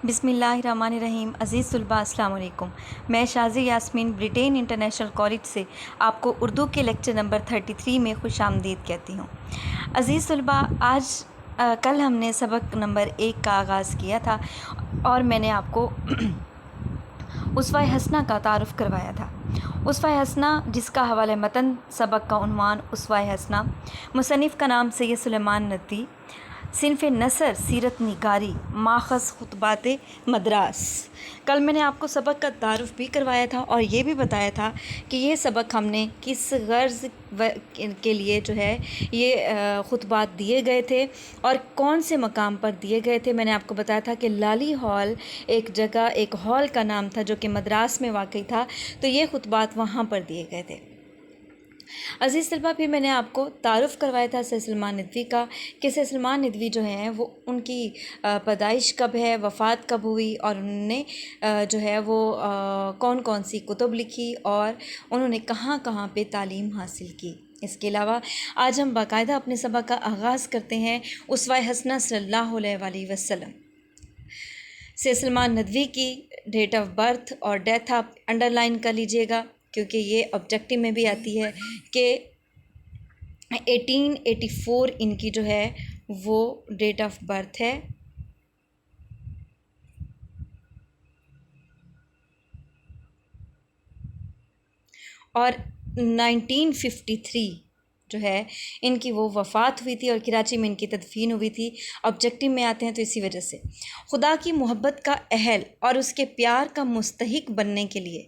بسم اللہ الرحمن الرحیم۔ عزیز طلباء السلام علیکم۔ میں Shazia Yasmin Britain international college سے آپ کو اردو کے لیکچر نمبر 33 میں خوش آمدید کہتی ہوں۔ عزیز طلباء، کل ہم نے سبق نمبر 1 کا آغاز کیا تھا اور میں نے آپ کو اسوہ حسنہ کا تعارف کروایا تھا۔ اسوہ حسنہ جس کا حوالہ متن سبق کا عنوان اسوہ حسنہ، مصنف کا نام سید سلیمان ندوی، صنف نثر سیرت نگاری، ماخذ خطبات مدراس۔ کل میں نے آپ کو سبق کا تعارف بھی کروایا تھا اور یہ بھی بتایا تھا کہ یہ سبق ہم نے کس غرض کے لیے یہ خطبات دیے گئے تھے اور کون سے مقام پر دیے گئے تھے۔ میں نے آپ کو بتایا تھا کہ لالی ہال ایک ہال کا نام تھا جو کہ مدراس میں واقع تھا، تو یہ خطبات وہاں پر دیے گئے تھے۔ عزیز طلباء، پھر میں نے آپ کو تعارف کروایا تھا سید سلیمان ندوی کا کہ سید سلیمان ندوی جو ہیں وہ ان کی پیدائش کب ہے، وفات کب ہوئی، اور انہوں نے کون کون سی کتب لکھی اور انہوں نے کہاں کہاں پہ تعلیم حاصل کی۔ اس کے علاوہ آج ہم باقاعدہ اپنے سبق کا آغاز کرتے ہیں اسوہ حسنہ صلی اللہ علیہ وسلم۔ سید سلیمان ندوی کی ڈیٹ آف برتھ اور ڈیتھ آپ انڈر لائن کر لیجئے گا، کیونکہ یہ آبجیکٹیو میں بھی آتی ہے کہ 1884 ان کی وہ ڈیٹ آف برتھ ہے، اور 1953 ان کی وہ وفات ہوئی تھی اور کراچی میں ان کی تدفین ہوئی تھی۔ آبجیکٹیو میں آتے ہیں تو اسی وجہ سے خدا کی محبت کا اہل اور اس کے پیار کا مستحق بننے کے لیے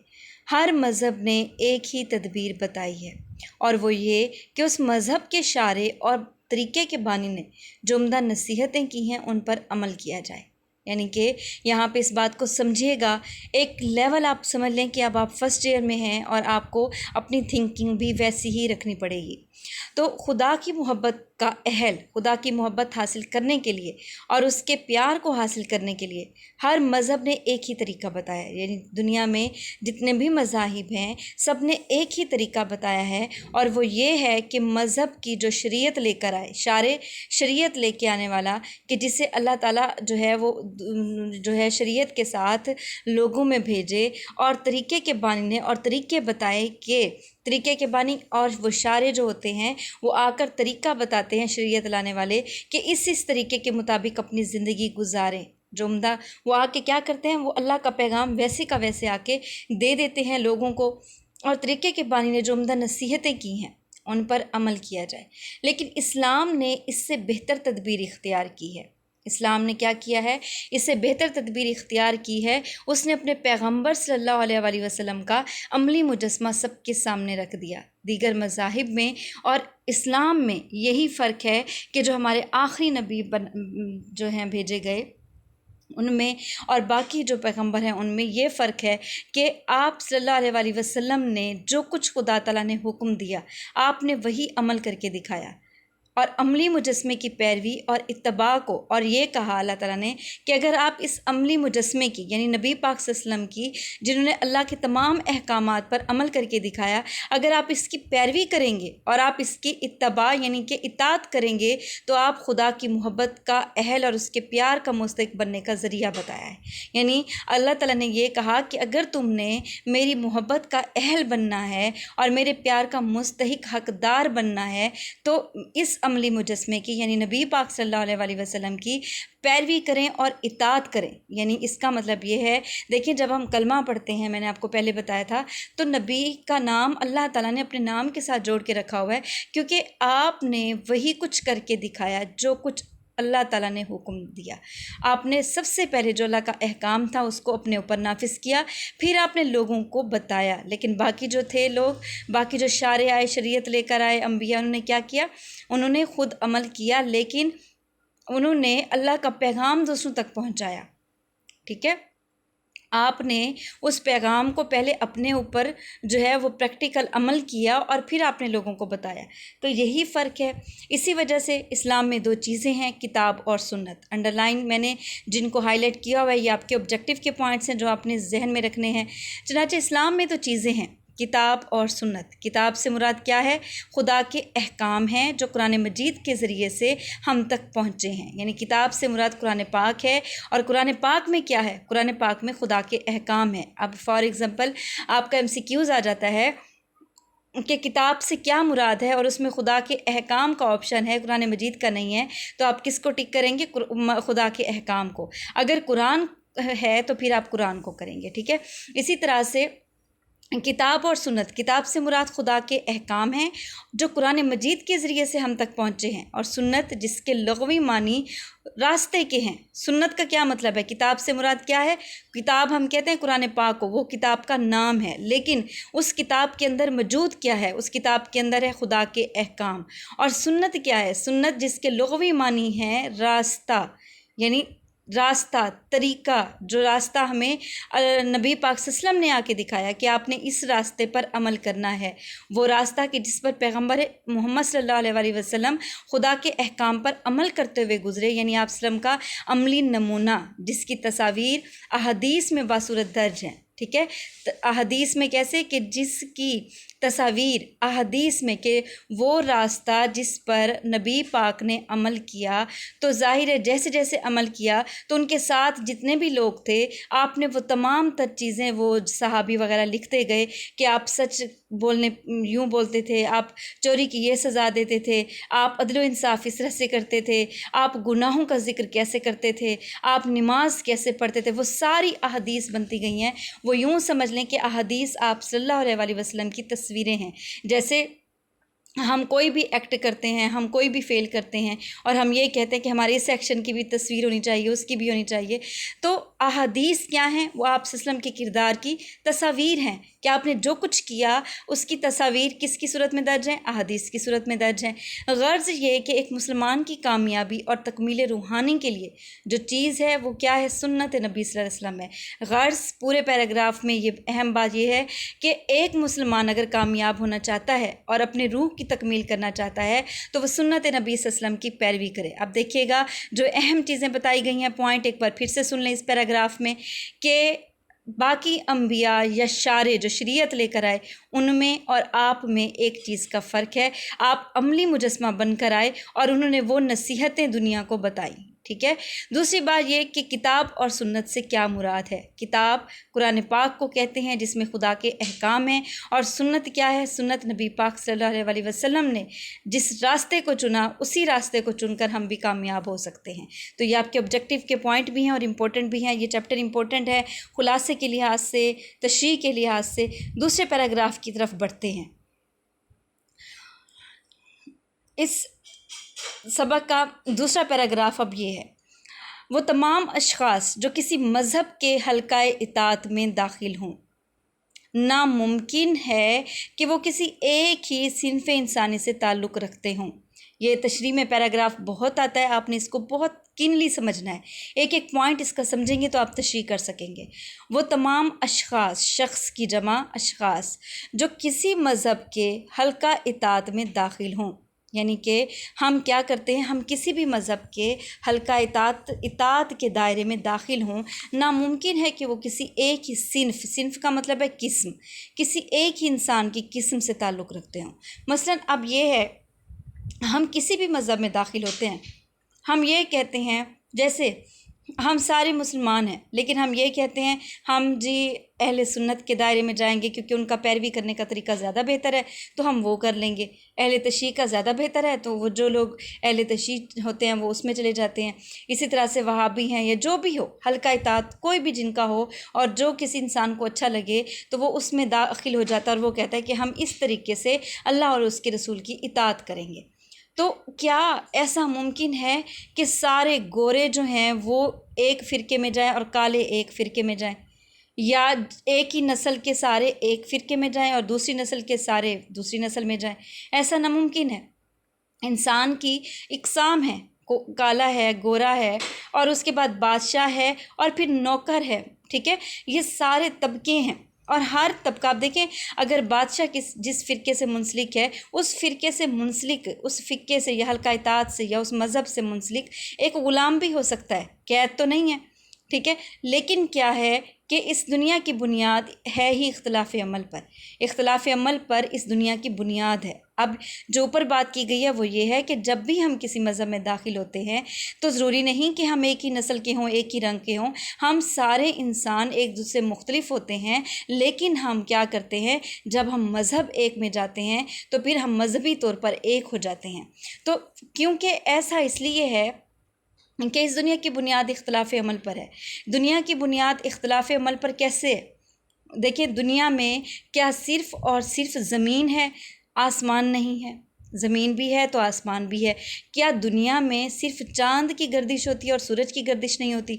ہر مذہب نے ایک ہی تدبیر بتائی ہے، اور وہ یہ کہ اس مذہب کے شارع اور طریقے کے بانی نے جو عمدہ نصیحتیں کی ہیں ان پر عمل کیا جائے۔ یعنی کہ یہاں پہ اس بات کو سمجھیے گا، ایک لیول آپ سمجھ لیں کہ اب آپ فرسٹ ایئر میں ہیں اور آپ کو اپنی تھنکنگ بھی ویسی ہی رکھنی پڑے گی۔ تو خدا کی محبت کا اہل، خدا کی محبت حاصل کرنے کے لیے اور اس کے پیار کو حاصل کرنے کے لیے ہر مذہب نے ایک ہی طریقہ بتایا ہے۔ یعنی دنیا میں جتنے بھی مذاہب ہیں سب نے ایک ہی طریقہ بتایا ہے، اور وہ یہ ہے کہ مذہب کی جو شریعت لے کر آئے، شارع شریعت لے کے آنے والا، کہ جسے اللہ تعالیٰ وہ شریعت کے ساتھ لوگوں میں بھیجے، اور طریقے کے بانی نے اور طریقے بتائے کہ طریقے کے بانی اور وہ شارع جو ہوتے ہیں وہ آ کر طریقہ بتاتے ہیں شریعت لانے والے کہ اس طریقے کے مطابق اپنی زندگی گزاریں۔ جو عمدہ وہ آ کے کیا کرتے ہیں، وہ اللہ کا پیغام ویسے کا ویسے آ کے دے دیتے ہیں لوگوں کو، اور طریقے کے بانی نے جو عمدہ نصیحتیں کی ہیں ان پر عمل کیا جائے۔ لیکن اسلام نے اس سے بہتر تدبیر اختیار کی ہے۔ اسلام نے کیا کیا ہے؟ اس سے بہتر تدبیر اختیار کی ہے۔ اس نے اپنے پیغمبر صلی اللہ علیہ وسلم کا عملی مجسمہ سب کے سامنے رکھ دیا۔ دیگر مذاہب میں اور اسلام میں یہی فرق ہے کہ جو ہمارے آخری نبی بھیجے گئے ان میں اور باقی جو پیغمبر ہیں ان میں یہ فرق ہے کہ آپ صلی اللہ علیہ وسلم نے جو کچھ خدا تعالیٰ نے حکم دیا آپ نے وہی عمل کر کے دکھایا، اور عملی مجسمے کی پیروی اور اتباع کو، اور یہ کہا اللہ تعالیٰ نے کہ اگر آپ اس عملی مجسمے کی، یعنی نبی پاک صلی اللہ علیہ وسلم کی جنہوں نے اللہ کے تمام احکامات پر عمل کر کے دکھایا، اگر آپ اس کی پیروی کریں گے اور آپ اس کی اتباع یعنی کہ اطاعت کریں گے تو آپ خدا کی محبت کا اہل اور اس کے پیار کا مستحق بننے کا ذریعہ بتایا ہے۔ یعنی اللہ تعالیٰ نے یہ کہا کہ اگر تم نے میری محبت کا اہل بننا ہے اور میرے پیار کا مستحق حقدار بننا ہے تو اس عملی مجسمے کی یعنی نبی پاک صلی اللہ علیہ وسلم کی پیروی کریں اور اطاعت کریں۔ یعنی اس کا مطلب یہ ہے، دیکھیں جب ہم کلمہ پڑھتے ہیں، میں نے آپ کو پہلے بتایا تھا، تو نبی کا نام اللہ تعالیٰ نے اپنے نام کے ساتھ جوڑ کے رکھا ہوا ہے، کیونکہ آپ نے وہی کچھ کر کے دکھایا جو کچھ اللہ تعالیٰ نے حکم دیا۔ آپ نے سب سے پہلے جو اللہ کا احکام تھا اس کو اپنے اوپر نافذ کیا، پھر آپ نے لوگوں کو بتایا۔ لیکن باقی جو تھے لوگ، باقی جو شارع آئے، شریعت لے کر آئے، انبیاء، انہوں نے کیا کیا؟ انہوں نے خود عمل کیا، لیکن انہوں نے اللہ کا پیغام دوسروں تک پہنچایا۔ ٹھیک ہے، آپ نے اس پیغام کو پہلے اپنے اوپر وہ پریکٹیکل عمل کیا اور پھر آپ نے لوگوں کو بتایا۔ تو یہی فرق ہے۔ اسی وجہ سے اسلام میں 2 چیزیں ہیں، کتاب اور سنت۔ انڈر لائن میں نے جن کو ہائی لائٹ کیا ہوا ہے یہ آپ کے آبجیکٹیو کے پوائنٹس ہیں جو آپ نے ذہن میں رکھنے ہیں۔ چنانچہ اسلام میں تو چیزیں ہیں، کتاب اور سنت. کتاب سے مراد کیا ہے؟ خدا کے احکام ہیں جو قرآن مجید کے ذریعے سے ہم تک پہنچے ہیں. یعنی کتاب سے مراد قرآن پاک ہے. اور قرآن پاک میں کیا ہے؟ قرآن پاک میں خدا کے احکام ہیں. اب فار ایگزامپل آپ کا MCQs آ جاتا ہے کہ کتاب سے کیا مراد ہے اور اس میں خدا کے احکام کا آپشن ہے، قرآن مجید کا نہیں ہے، تو آپ کس کو ٹک کریں گے؟ خدا کے احکام کو. اگر قرآن ہے تو پھر آپ قرآن کو کریں گے. ٹھیک ہے. اسی طرح سے کتاب اور سنت. کتاب سے مراد خدا کے احکام ہیں جو قرآن مجید کے ذریعے سے ہم تک پہنچے ہیں، اور سنت جس کے لغوی معنی راستے کے ہیں. سنت کا کیا مطلب ہے؟ کتاب سے مراد کیا ہے؟ کتاب ہم کہتے ہیں قرآن پاک کو، وہ کتاب کا نام ہے، لیکن اس کتاب کے اندر موجود کیا ہے؟ اس کتاب کے اندر ہے خدا کے احکام. اور سنت کیا ہے؟ سنت جس کے لغوی معنی ہے راستہ، یعنی راستہ، طریقہ، جو راستہ ہمیں نبی پاک صلی اللہ علیہ وسلم نے آ کے دکھایا کہ آپ نے اس راستے پر عمل کرنا ہے. وہ راستہ کہ جس پر پیغمبر محمد صلی اللہ علیہ وسلم خدا کے احکام پر عمل کرتے ہوئے گزرے، یعنی آپ وسلم کا عملی نمونہ جس کی تصاویر احادیث میں باصورت درج ہیں. ٹھیک ہے. احادیث میں کیسے کہ جس کی تصاویر احادیث میں کہ وہ راستہ جس پر نبی پاک نے عمل کیا، تو ظاہر ہے جیسے جیسے عمل کیا تو ان کے ساتھ جتنے بھی لوگ تھے آپ نے وہ تمام تر چیزیں، وہ صحابی وغیرہ لکھتے گئے کہ آپ سچ بولنے یوں بولتے تھے، آپ چوری کی یہ سزا دیتے تھے، آپ عدل و انصاف اس طرح سے کرتے تھے، آپ گناہوں کا ذکر کیسے کرتے تھے، آپ نماز کیسے پڑھتے تھے. وہ ساری احادیث بنتی گئی ہیں. وہ یوں سمجھ لیں کہ احادیث آپ صلی اللہ علیہ وسلم کی تصویریں ہیں. جیسے ہم کوئی بھی ایکٹ کرتے ہیں، ہم کوئی بھی فیل کرتے ہیں اور ہم یہ کہتے ہیں کہ ہمارے اس ایکشن کی بھی تصویر ہونی چاہیے، اس کی بھی ہونی چاہیے. تو احادیث کیا ہیں؟ وہ آپ صلی اللہ علیہ وسلم کے کردار کی تصاویر ہیں کہ آپ نے جو کچھ کیا اس کی تصاویر کس کی صورت میں درج ہیں؟ احادیث کی صورت میں درج ہیں. غرض یہ کہ ایک مسلمان کی کامیابی اور تکمیل روحانی کے لیے جو چیز ہے وہ کیا ہے؟ سنت نبی صلی اللہ علیہ وسلم ہے. غرض پورے پیراگراف میں یہ اہم بات یہ ہے کہ ایک مسلمان اگر کامیاب ہونا چاہتا ہے اور اپنے روح کی تکمیل کرنا چاہتا ہے تو وہ سنت نبی صلی اللہ علیہ وسلم کی پیروی کرے. اب دیکھیے گا جو اہم چیزیں بتائی گئی ہیں، پوائنٹ ایک بار پھر سے سن لیں اس پیراگراف میں، کہ باقی انبیاء یا شارع جو شریعت لے کر آئے ان میں اور آپ میں ایک چیز کا فرق ہے. آپ عملی مجسمہ بن کر آئے اور انہوں نے وہ نصیحتیں دنیا کو بتائیں. ٹھیک ہے. دوسری بات یہ کہ کتاب اور سنت سے کیا مراد ہے. کتاب قرآن پاک کو کہتے ہیں جس میں خدا کے احکام ہیں، اور سنت کیا ہے؟ سنت نبی پاک صلی اللہ علیہ وسلم نے جس راستے کو چنا اسی راستے کو چن کر ہم بھی کامیاب ہو سکتے ہیں. تو یہ آپ کے آبجیکٹیو کے پوائنٹ بھی ہیں اور امپورٹنٹ بھی ہیں. یہ چیپٹر امپورٹنٹ ہے خلاصے کے لحاظ سے، تشریح کے لحاظ سے. دوسرے پیراگراف کی طرف بڑھتے ہیں. اس سبق کا دوسرا پیراگراف اب یہ ہے: وہ تمام اشخاص جو کسی مذہب کے حلقہ اطاعت میں داخل ہوں، ناممکن ہے کہ وہ کسی ایک ہی صنف انسانی سے تعلق رکھتے ہوں. یہ تشریح میں پیراگراف بہت آتا ہے، آپ نے اس کو بہت کینلی سمجھنا ہے. ایک ایک پوائنٹ اس کا سمجھیں گے تو آپ تشریح کر سکیں گے. وہ تمام اشخاص، شخص کی جمع اشخاص، جو کسی مذہب کے حلقہ اطاعت میں داخل ہوں، یعنی کہ ہم کیا کرتے ہیں؟ ہم کسی بھی مذہب کے حلقہ اطاعت کے دائرے میں داخل ہوں، ناممکن ہے کہ وہ کسی ایک ہی صنف کا مطلب ہے قسم، کسی ایک ہی انسان کی قسم سے تعلق رکھتے ہوں. مثلا اب یہ ہے، ہم کسی بھی مذہب میں داخل ہوتے ہیں، ہم یہ کہتے ہیں جیسے ہم سارے مسلمان ہیں لیکن ہم یہ کہتے ہیں ہم جی اہل سنت کے دائرے میں جائیں گے کیونکہ ان کا پیروی کرنے کا طریقہ زیادہ بہتر ہے تو ہم وہ کر لیں گے. اہل تشیع کا زیادہ بہتر ہے تو وہ جو لوگ اہل تشیع ہوتے ہیں وہ اس میں چلے جاتے ہیں. اسی طرح سے وہابی ہیں یا جو بھی ہو، حلقہ اطاعت کوئی بھی جن کا ہو اور جو کسی انسان کو اچھا لگے تو وہ اس میں داخل ہو جاتا ہے اور وہ کہتا ہے کہ ہم اس طریقے سے اللہ اور اس کے رسول کی اطاعت کریں گے. تو کیا ایسا ممکن ہے کہ سارے گورے جو ہیں وہ ایک فرقے میں جائیں اور کالے ایک فرقے میں جائیں، یا ایک ہی نسل کے سارے ایک فرقے میں جائیں اور دوسری نسل کے سارے دوسری نسل میں جائیں؟ ایسا ناممکن ہے. انسان کی اقسام ہیں، کالا ہے، گورا ہے، اور اس کے بعد بادشاہ ہے، اور پھر نوکر ہے. ٹھیک ہے. یہ سارے طبقے ہیں اور ہر طبقہ آپ دیکھیں، اگر بادشاہ جس فرقے سے منسلک ہے اس فرقے سے منسلک، اس فرقے سے یا حلقہ اطاعت سے یا اس مذہب سے منسلک ایک غلام بھی ہو سکتا ہے، قید تو نہیں ہے. ٹھیک ہے، لیکن کیا ہے کہ اس دنیا کی بنیاد ہے ہی اختلاف عمل پر، اختلاف عمل پر اس دنیا کی بنیاد ہے۔ اب جو اوپر بات کی گئی ہے وہ یہ ہے کہ جب بھی ہم کسی مذہب میں داخل ہوتے ہیں تو ضروری نہیں کہ ہم ایک ہی نسل کے ہوں، ایک ہی رنگ کے ہوں، ہم سارے انسان ایک دوسرے سے مختلف ہوتے ہیں، لیکن ہم کیا کرتے ہیں، جب ہم مذہب ایک میں جاتے ہیں تو پھر ہم مذہبی طور پر ایک ہو جاتے ہیں۔ تو کیونکہ ایسا اس لیے ہے کہ اس دنیا کی بنیاد اختلاف عمل پر ہے۔ دنیا کی بنیاد اختلاف عمل پر کیسے ہے؟ دیکھیں، دنیا میں کیا صرف اور صرف زمین ہے، آسمان نہیں ہے؟ زمین بھی ہے تو آسمان بھی ہے۔ کیا دنیا میں صرف چاند کی گردش ہوتی ہے اور سورج کی گردش نہیں ہوتی؟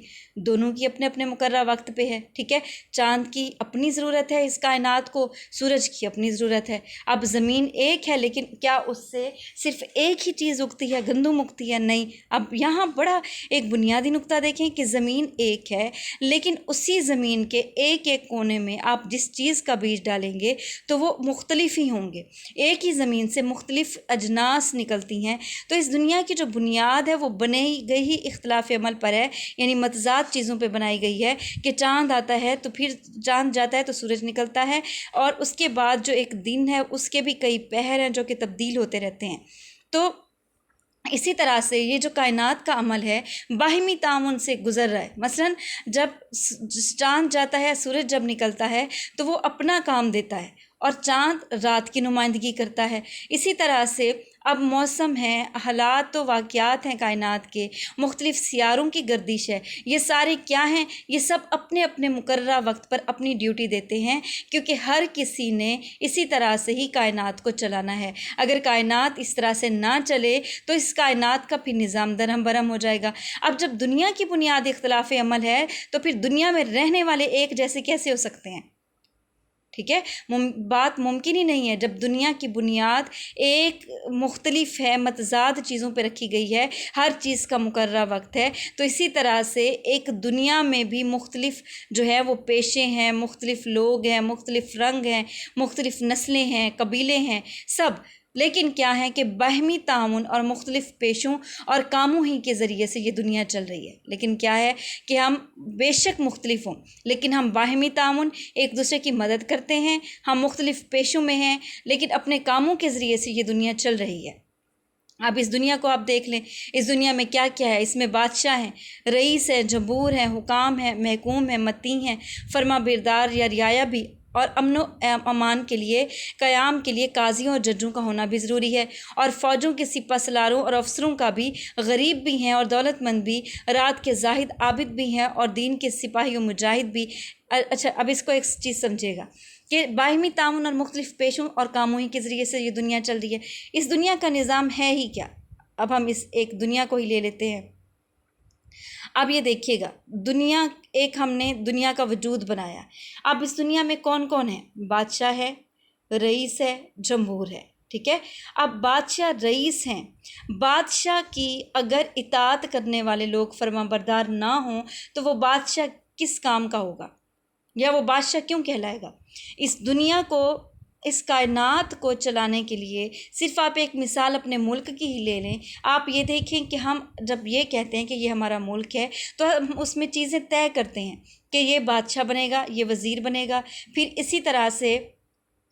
دونوں کی اپنے اپنے مقررہ وقت پہ ہے، ٹھیک ہے۔ چاند کی اپنی ضرورت ہے اس کائنات کو، سورج کی اپنی ضرورت ہے۔ اب زمین ایک ہے لیکن کیا اس سے صرف ایک ہی چیز اگتی ہے، گندم اگتی ہے؟ نہیں۔ اب یہاں بڑا ایک بنیادی نقطہ دیکھیں کہ زمین ایک ہے، لیکن اسی زمین کے ایک ایک کونے میں آپ جس چیز کا بیج ڈالیں گے تو وہ مختلف ہی ہوں گے۔ ایک ہی زمین سے مختلف اجناس نکلتی ہیں۔ تو اس دنیا کی جو بنیاد ہے وہ بنائی گئی ہی اختلاف عمل پر ہے، یعنی متضاد چیزوں پہ بنائی گئی ہے کہ چاند آتا ہے تو پھر چاند جاتا ہے تو سورج نکلتا ہے، اور اس کے بعد جو ایک دن ہے اس کے بھی کئی پہر ہیں جو کہ تبدیل ہوتے رہتے ہیں۔ تو اسی طرح سے یہ جو کائنات کا عمل ہے باہمی تعاون سے گزر رہا ہے۔ مثلا جب چاند جاتا ہے، سورج جب نکلتا ہے تو وہ اپنا کام دیتا ہے اور چاند رات کی نمائندگی کرتا ہے۔ اسی طرح سے اب موسم ہے، حالات و واقعات ہیں کائنات کے، مختلف سیاروں کی گردش ہے، یہ سارے کیا ہیں؟ یہ سب اپنے اپنے مقررہ وقت پر اپنی ڈیوٹی دیتے ہیں، کیونکہ ہر کسی نے اسی طرح سے ہی کائنات کو چلانا ہے۔ اگر کائنات اس طرح سے نہ چلے تو اس کائنات کا پھر نظام درہم برہم ہو جائے گا۔ اب جب دنیا کی بنیاد اختلاف عمل ہے تو پھر دنیا میں رہنے والے ایک جیسے کیسے ہو سکتے ہیں؟ ٹھیک ہے، بات ممکن ہی نہیں ہے جب دنیا کی بنیاد ایک مختلف ہے، متضاد چیزوں پہ رکھی گئی ہے، ہر چیز کا مقررہ وقت ہے، تو اسی طرح سے ایک دنیا میں بھی مختلف جو ہے وہ پیشے ہیں، مختلف لوگ ہیں، مختلف رنگ ہیں، مختلف نسلیں ہیں، قبیلے ہیں، سب، لیکن کیا ہے کہ باہمی تعاون اور مختلف پیشوں اور کاموں ہی کے ذریعے سے یہ دنیا چل رہی ہے۔ لیکن کیا ہے کہ ہم بے شک مختلف ہوں لیکن ہم باہمی تعاون، ایک دوسرے کی مدد کرتے ہیں، ہم مختلف پیشوں میں ہیں لیکن اپنے کاموں کے ذریعے سے یہ دنیا چل رہی ہے۔ اب اس دنیا کو آپ دیکھ لیں، اس دنیا میں کیا کیا ہے؟ اس میں بادشاہ ہیں، رئیس ہیں، جمہور ہیں، حکام ہیں، محکوم ہیں، مطیع ہیں، فرما بردار یا رعایا بھی، اور امن و امان کے لیے، قیام کے لیے قاضیوں اور ججوں کا ہونا بھی ضروری ہے، اور فوجوں کے سپہ سالاروں اور افسروں کا بھی، غریب بھی ہیں اور دولت مند بھی، رات کے زاہد عابد بھی ہیں اور دین کے سپاہی و مجاہد بھی۔ اچھا، اب اس کو ایک چیز سمجھے گا کہ باہمی تعاون اور مختلف پیشوں اور کاموں ہی کے ذریعے سے یہ دنیا چل رہی ہے۔ اس دنیا کا نظام ہے ہی کیا؟ اب ہم اس ایک دنیا کو ہی لے لیتے ہیں۔ اب یہ دیکھیے گا، دنیا ایک ہم نے دنیا کا وجود بنایا۔ اب اس دنیا میں کون کون ہے؟ بادشاہ ہے، رئیس ہے، جمہور ہے، ٹھیک ہے۔ اب بادشاہ رئیس ہیں، بادشاہ کی اگر اطاعت کرنے والے لوگ فرما بردار نہ ہوں تو وہ بادشاہ کس کام کا ہوگا، یا وہ بادشاہ کیوں کہلائے گا؟ اس دنیا کو، اس کائنات کو چلانے کے لیے صرف آپ ایک مثال اپنے ملک کی ہی لے لیں، آپ یہ دیکھیں کہ ہم جب یہ کہتے ہیں کہ یہ ہمارا ملک ہے تو ہم اس میں چیزیں طے کرتے ہیں کہ یہ بادشاہ بنے گا، یہ وزیر بنے گا، پھر اسی طرح سے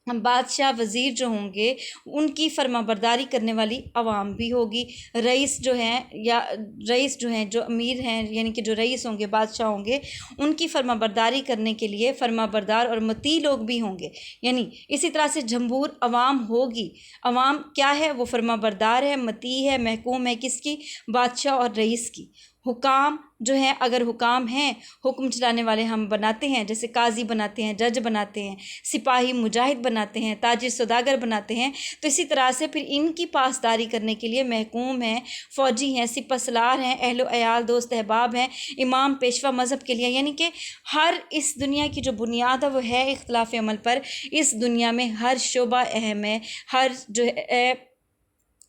بادشاہ وزیر جو ہوں گے ان کی فرما برداری کرنے والی عوام بھی ہوگی، رئیس جو ہیں یا رئیس جو ہیں، جو امیر ہیں، یعنی کہ جو رئیس ہوں گے، بادشاہ ہوں گے، ان کی فرما برداری کرنے کے لیے فرما بردار اور مطیع لوگ بھی ہوں گے، یعنی اسی طرح سے جمہور عوام ہوگی۔ عوام کیا ہے؟ وہ فرما بردار ہے، مطیع ہے، محکوم ہے، کس کی؟ بادشاہ اور رئیس کی۔ حکام جو ہیں، اگر حکام ہیں، حکم چلانے والے ہم بناتے ہیں، جیسے قاضی بناتے ہیں، جج بناتے ہیں، سپاہی مجاہد بناتے ہیں، تاجر سوداگر بناتے ہیں، تو اسی طرح سے پھر ان کی پاسداری کرنے کے لیے محکوم ہیں، فوجی ہیں، سپہ سالار ہیں، اہل و عیال، دوست احباب ہیں، امام پیشوا مذہب کے لیے، یعنی کہ ہر اس دنیا کی جو بنیاد ہے وہ ہے اختلاف عمل پر۔ اس دنیا میں ہر شعبہ اہم ہے، ہر جو ہے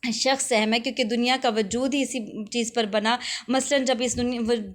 شخص اہم ہے، کیونکہ دنیا کا وجود ہی اسی چیز پر بنا۔ مثلاً جب اس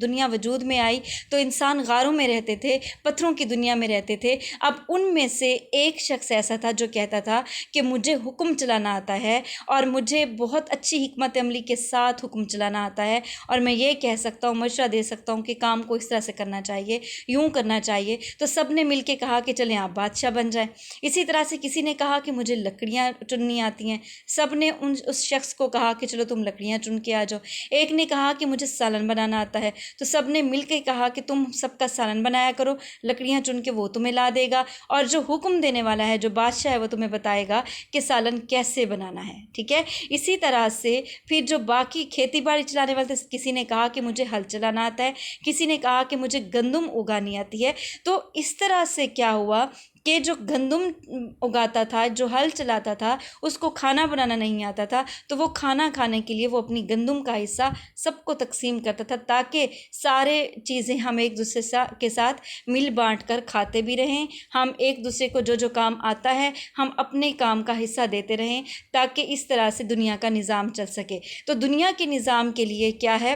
دنیا وجود میں آئی تو انسان غاروں میں رہتے تھے، پتھروں کی دنیا میں رہتے تھے۔ اب ان میں سے ایک شخص ایسا تھا جو کہتا تھا کہ مجھے حکم چلانا آتا ہے، اور مجھے بہت اچھی حکمت عملی کے ساتھ حکم چلانا آتا ہے، اور میں یہ کہہ سکتا ہوں، مشورہ دے سکتا ہوں کہ کام کو اس طرح سے کرنا چاہیے، یوں کرنا چاہیے۔ تو سب نے مل کے کہا کہ چلیں آپ بادشاہ بن جائیں۔ اسی طرح سے کسی نے کہا کہ مجھے لکڑیاں چننی آتی ہیں، سب نے اس شخص کو کہا کہ چلو تم لکڑیاں چن کے آ جاؤ۔ ایک نے کہا کہ مجھے سالن بنانا آتا ہے، تو سب نے مل کے کہا کہ تم سب کا سالن بنایا کرو، لکڑیاں چن کے وہ تمہیں لا دے گا، اور جو حکم دینے والا ہے، جو بادشاہ ہے، وہ تمہیں بتائے گا کہ سالن کیسے بنانا ہے، ٹھیک ہے۔ اسی طرح سے پھر جو باقی کھیتی باڑی چلانے والے تھے، کسی نے کہا کہ مجھے ہل چلانا آتا ہے، کسی نے کہا کہ مجھے گندم اگانی آتی ہے۔ تو اس طرح سے کیا ہوا کہ جو گندم اگاتا تھا، جو ہل چلاتا تھا، اس کو کھانا بنانا نہیں آتا تھا، تو وہ کھانا کھانے کے لیے وہ اپنی گندم کا حصہ سب کو تقسیم کرتا تھا، تاکہ سارے چیزیں ہم ایک دوسرے کے ساتھ مل بانٹ کر کھاتے بھی رہیں، ہم ایک دوسرے کو جو جو کام آتا ہے ہم اپنے کام کا حصہ دیتے رہیں، تاکہ اس طرح سے دنیا کا نظام چل سکے۔ تو دنیا کے نظام کے لیے کیا ہے؟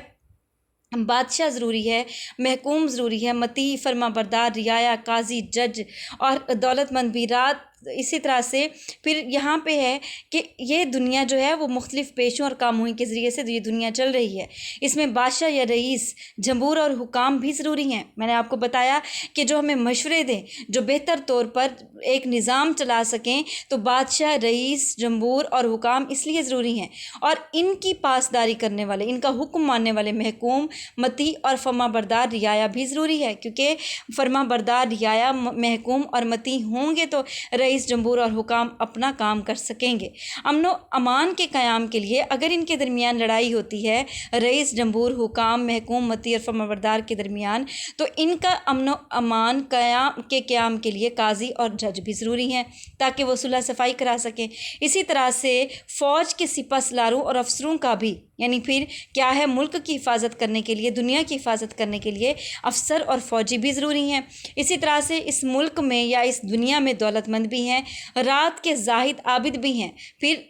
بادشاہ ضروری ہے، محکوم ضروری ہے، مطیع، فرما بردار، رعایا، قاضی، جج، اور دولت مند بھی۔ رات اسی طرح سے پھر یہاں پہ ہے کہ یہ دنیا جو ہے وہ مختلف پیشوں اور کاموں کے ذریعے سے یہ دنیا چل رہی ہے۔ اس میں بادشاہ یا رئیس، جمہور اور حکام بھی ضروری ہیں۔ میں نے آپ کو بتایا کہ جو ہمیں مشورے دیں، جو بہتر طور پر ایک نظام چلا سکیں، تو بادشاہ، رئیس، جمہور اور حکام اس لیے ضروری ہیں، اور ان کی پاسداری کرنے والے، ان کا حکم ماننے والے محکوم، مطیع اور فرما بردار رعایا بھی ضروری ہے، کیونکہ فرما بردار رعایا، محکوم اور مطیع ہوں گے تو رئیس، جمہور اور حکام اپنا کام کر سکیں گے۔ امن و امان کے قیام کے لیے اگر ان کے درمیان لڑائی ہوتی ہے، رئیس، جمہور، حکام، محکوم، مطیع اور فرما بردار کے درمیان، تو ان کا امن و امان قیام کے لیے قاضی اور جج بھی ضروری ہیں، تاکہ وہ صلح صفائی کرا سکیں۔ اسی طرح سے فوج کے سپہ سالاروں اور افسروں کا بھی، یعنی پھر کیا ہے، ملک کی حفاظت کرنے کے لیے، دنیا کی حفاظت کرنے کے لیے افسر اور فوجی بھی ضروری ہیں۔ اسی طرح سے اس ملک میں یا اس دنیا میں دولت مند بھی ہیں، رات کے زاہد عابد بھی ہیں، پھر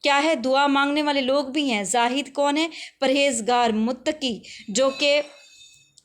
کیا ہے، دعا مانگنے والے لوگ بھی ہیں۔ زاہد کون ہے؟ پرہیزگار، متقی، جو کہ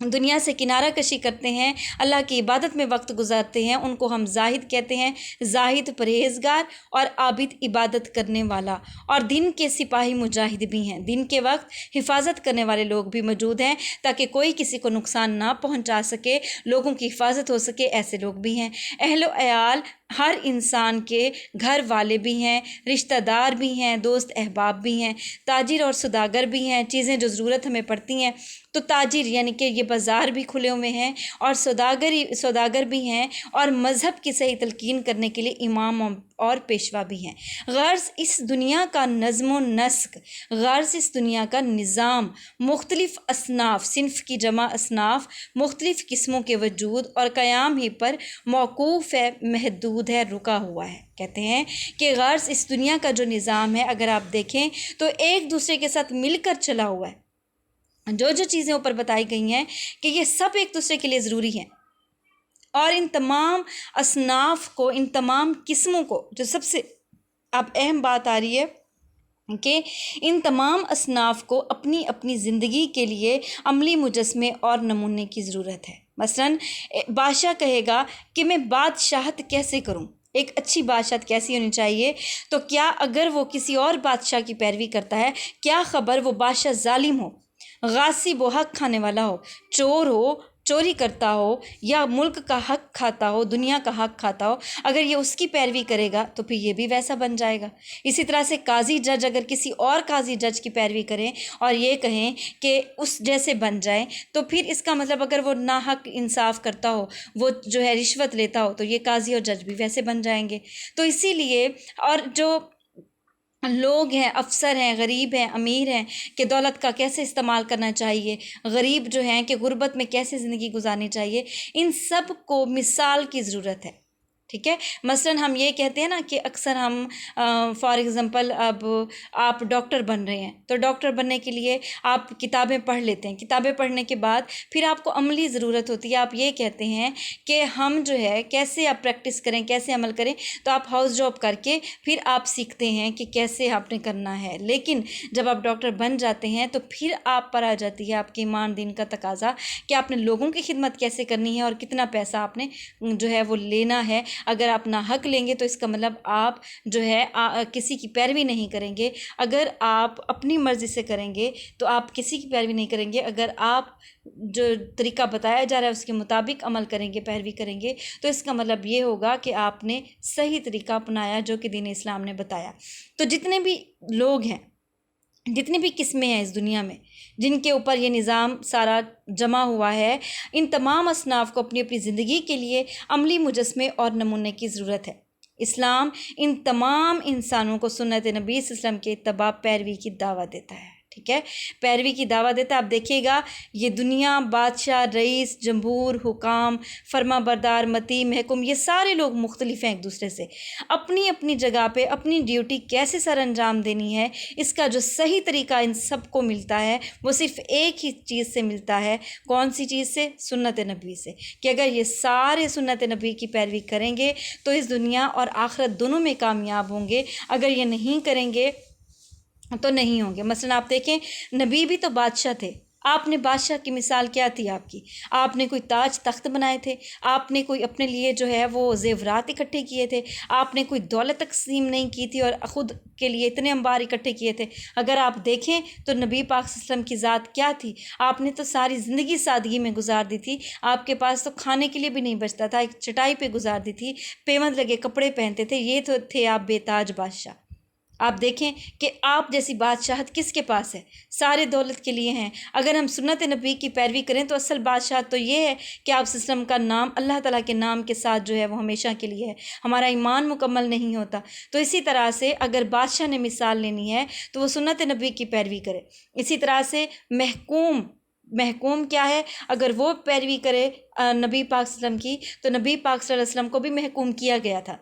دنیا سے کنارہ کشی کرتے ہیں، اللہ کی عبادت میں وقت گزارتے ہیں، ان کو ہم زاہد کہتے ہیں۔ زاہد پرہیزگار اور عابد عبادت کرنے والا۔ اور دن کے سپاہی مجاہد بھی ہیں، دن کے وقت حفاظت کرنے والے لوگ بھی موجود ہیں، تاکہ کوئی کسی کو نقصان نہ پہنچا سکے، لوگوں کی حفاظت ہو سکے، ایسے لوگ بھی ہیں۔ اہل و عیال، ہر انسان کے گھر والے بھی ہیں، رشتہ دار بھی ہیں، دوست احباب بھی ہیں، تاجر اور سوداگر بھی ہیں، چیزیں جو ضرورت ہمیں پڑتی ہیں، تو تاجر یعنی کہ یہ بازار بھی کھلے ہوئے ہیں، اور سوداگر بھی ہیں، اور مذہب کی صحیح تلقین کرنے کے لیے امام اور پیشوا بھی ہیں۔ غرض اس دنیا کا نظم و نسق، غرض اس دنیا کا نظام، مختلف اصناف، صنف کی جمع اصناف، مختلف قسموں کے وجود اور قیام ہی پر موقوف ہے، محدود ہے، رکا ہوا ہے۔ کہتے ہیں کہ غرض اس دنیا کا جو نظام ہے، اگر آپ دیکھیں تو ایک دوسرے کے ساتھ مل کر چلا ہوا ہے۔ جو جو چیزیں اوپر بتائی گئی ہیں کہ یہ سب ایک دوسرے کے لیے ضروری ہیں، اور ان تمام اصناف کو، ان تمام قسموں کو، جو سب سے اب اہم بات آ رہی ہے کہ ان تمام اصناف کو اپنی اپنی زندگی کے لیے عملی مجسمے اور نمونے کی ضرورت ہے۔ مثلاً بادشاہ کہے گا کہ میں بادشاہت کیسے کروں، ایک اچھی بادشاہت کیسی ہونی چاہیے؟ تو کیا اگر وہ کسی اور بادشاہ کی پیروی کرتا ہے، کیا خبر وہ بادشاہ ظالم ہو، غاصب و حق کھانے والا ہو، چور ہو، چوری کرتا ہو، یا ملک کا حق کھاتا ہو، دنیا کا حق کھاتا ہو، اگر یہ اس کی پیروی کرے گا تو پھر یہ بھی ویسا بن جائے گا۔ اسی طرح سے قاضی جج اگر کسی اور قاضی جج کی پیروی کریں اور یہ کہیں کہ اس جیسے بن جائیں، تو پھر اس کا مطلب اگر وہ ناحق انصاف کرتا ہو، وہ جو ہے رشوت لیتا ہو، تو یہ قاضی اور جج بھی ویسے بن جائیں گے۔ تو اسی لیے، اور جو لوگ ہیں، افسر ہیں، غریب ہیں، امیر ہیں، کہ دولت کا کیسے استعمال کرنا چاہیے، غریب جو ہیں کہ غربت میں کیسے زندگی گزارنی چاہیے، ان سب کو مثال کی ضرورت ہے۔ ٹھیک ہے. مثلاً ہم یہ کہتے ہیں نا کہ اکثر ہم فار ایگزامپل اب آپ ڈاکٹر بن رہے ہیں تو ڈاکٹر بننے کے لیے آپ کتابیں پڑھ لیتے ہیں. کتابیں پڑھنے کے بعد پھر آپ کو عملی ضرورت ہوتی ہے. آپ یہ کہتے ہیں کہ ہم جو ہے کیسے آپ پریکٹس کریں, کیسے عمل کریں. تو آپ ہاؤس جاب کر کے پھر آپ سیکھتے ہیں کہ کیسے آپ نے کرنا ہے. لیکن جب آپ ڈاکٹر بن جاتے ہیں تو پھر آپ پر آ جاتی ہے آپ کے ایمان دین کا تقاضا کہ آپ نے لوگوں کی خدمت کیسے کرنی ہے اور کتنا پیسہ آپ نے جو ہے وہ لینا ہے. اگر آپ ناحق لیں گے تو اس کا مطلب آپ جو ہے کسی کی پیروی نہیں کریں گے. اگر آپ اپنی مرضی سے کریں گے تو آپ کسی کی پیروی نہیں کریں گے. اگر آپ جو طریقہ بتایا جا رہا ہے اس کے مطابق عمل کریں گے, پیروی کریں گے, تو اس کا مطلب یہ ہوگا کہ آپ نے صحیح طریقہ اپنایا جو کہ دین اسلام نے بتایا. تو جتنے بھی لوگ ہیں, جتنی بھی قسمیں ہیں اس دنیا میں جن کے اوپر یہ نظام سارا جمع ہوا ہے, ان تمام اصناف کو اپنی اپنی زندگی کے لیے عملی مجسمے اور نمونے کی ضرورت ہے. اسلام ان تمام انسانوں کو سنت نبی صلی اللہ علیہ وسلم کے اتباع پیروی کی دعوت دیتا ہے. ٹھیک ہے, پیروی کی دعوت دیتا ہے. آپ دیکھیے گا یہ دنیا بادشاہ, رئیس, جمہور, حکام, فرما بردار, متی, محکوم, یہ سارے لوگ مختلف ہیں ایک دوسرے سے. اپنی اپنی جگہ پہ اپنی ڈیوٹی کیسے سر انجام دینی ہے اس کا جو صحیح طریقہ ان سب کو ملتا ہے وہ صرف ایک ہی چیز سے ملتا ہے. کون سی چیز سے؟ سنت نبی سے. کہ اگر یہ سارے سنت نبی کی پیروی کریں گے تو اس دنیا اور آخرت دونوں میں کامیاب ہوں گے. اگر یہ نہیں کریں گے تو نہیں ہوں گے. مثلا آپ دیکھیں نبی بھی تو بادشاہ تھے. آپ نے بادشاہ کی مثال کیا تھی آپ کی؟ آپ نے کوئی تاج تخت بنائے تھے, آپ نے کوئی اپنے لیے جو ہے وہ زیورات اکٹھے کیے تھے, آپ نے کوئی دولت تقسیم نہیں کی تھی اور خود کے لیے اتنے انبار اکٹھے کیے تھے. اگر آپ دیکھیں تو نبی پاک صلی اللہ علیہ وسلم کی ذات کیا تھی؟ آپ نے تو ساری زندگی سادگی میں گزار دی تھی. آپ کے پاس تو کھانے کے لیے بھی نہیں بچتا تھا, ایک چٹائی پہ گزار دی تھی, پیوند لگے کپڑے پہنتے تھے. یہ تو تھے آپ بے تاج بادشاہ. آپ دیکھیں کہ آپ جیسی بادشاہت کس کے پاس ہے؟ سارے دولت کے لیے ہیں. اگر ہم سنت نبی کی پیروی کریں تو اصل بادشاہت تو یہ ہے کہ آپ صلی اللہ علیہ وسلم کا نام اللہ تعالیٰ کے نام کے ساتھ جو ہے وہ ہمیشہ کے لیے ہے. ہمارا ایمان مکمل نہیں ہوتا. تو اسی طرح سے اگر بادشاہ نے مثال لینی ہے تو وہ سنت نبی کی پیروی کرے. اسی طرح سے محکوم کیا ہے؟ اگر وہ پیروی کرے نبی پاک صلی اللہ علیہ وسلم کی تو نبی پاک صلی اللہ علیہ وسلم کو بھی محکوم کیا گیا تھا.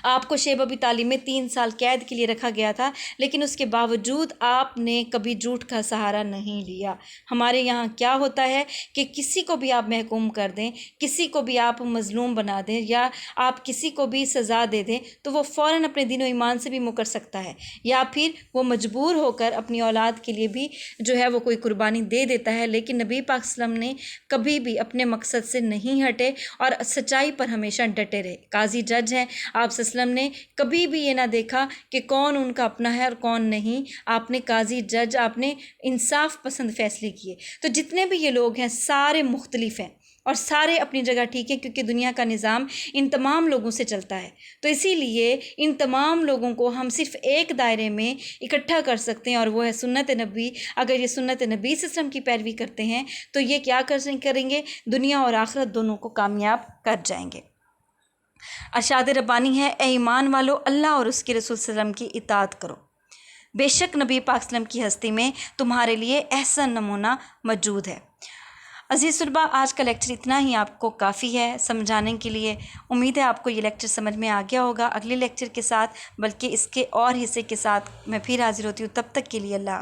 آپ کو شیب ابی طالب میں 3 سال قید کے لیے رکھا گیا تھا, لیکن اس کے باوجود آپ نے کبھی جھوٹ کا سہارا نہیں لیا. ہمارے یہاں کیا ہوتا ہے کہ کسی کو بھی آپ محکوم کر دیں, کسی کو بھی آپ مظلوم بنا دیں, یا آپ کسی کو بھی سزا دے دیں تو وہ فوراً اپنے دین و ایمان سے بھی مکر سکتا ہے, یا پھر وہ مجبور ہو کر اپنی اولاد کے لیے بھی جو ہے وہ کوئی قربانی دے دیتا ہے. لیکن نبی پاک صلی اللہ علیہ وسلم نے کبھی بھی اپنے مقصد سے نہیں ہٹے اور سچائی پر ہمیشہ ڈٹے رہے. قاضی جج ہیں, آپ صلی اللہ علیہ وسلم نے کبھی بھی یہ نہ دیکھا کہ کون ان کا اپنا ہے اور کون نہیں. آپ نے قاضی جج, آپ نے انصاف پسند فیصلے کیے. تو جتنے بھی یہ لوگ ہیں سارے مختلف ہیں اور سارے اپنی جگہ ٹھیک ہیں, کیونکہ دنیا کا نظام ان تمام لوگوں سے چلتا ہے. تو اسی لیے ان تمام لوگوں کو ہم صرف ایک دائرے میں اکٹھا کر سکتے ہیں اور وہ ہے سنت نبی. اگر یہ سنت نبی صلی اللہ علیہ وسلم کی پیروی کرتے ہیں تو یہ کیا کریں گے؟ دنیا اور آخرت دونوں کو کامیاب کر جائیں گے. ارشاد ربانی ہے, اے ایمان والو اللہ اور اس کے رسول صلی اللہ علیہ وسلم کی اطاعت کرو, بے شک نبی پاک صلی اللہ علیہ وسلم کی ہستی میں تمہارے لیے احسن نمونہ موجود ہے. عزیز طلباء, آج کا لیکچر اتنا ہی آپ کو کافی ہے سمجھانے کے لیے. امید ہے آپ کو یہ لیکچر سمجھ میں آ گیا ہوگا. اگلے لیکچر کے ساتھ بلکہ اس کے اور حصے کے ساتھ میں پھر حاضر ہوتی ہوں. تب تک کے لیے اللہ حافظ.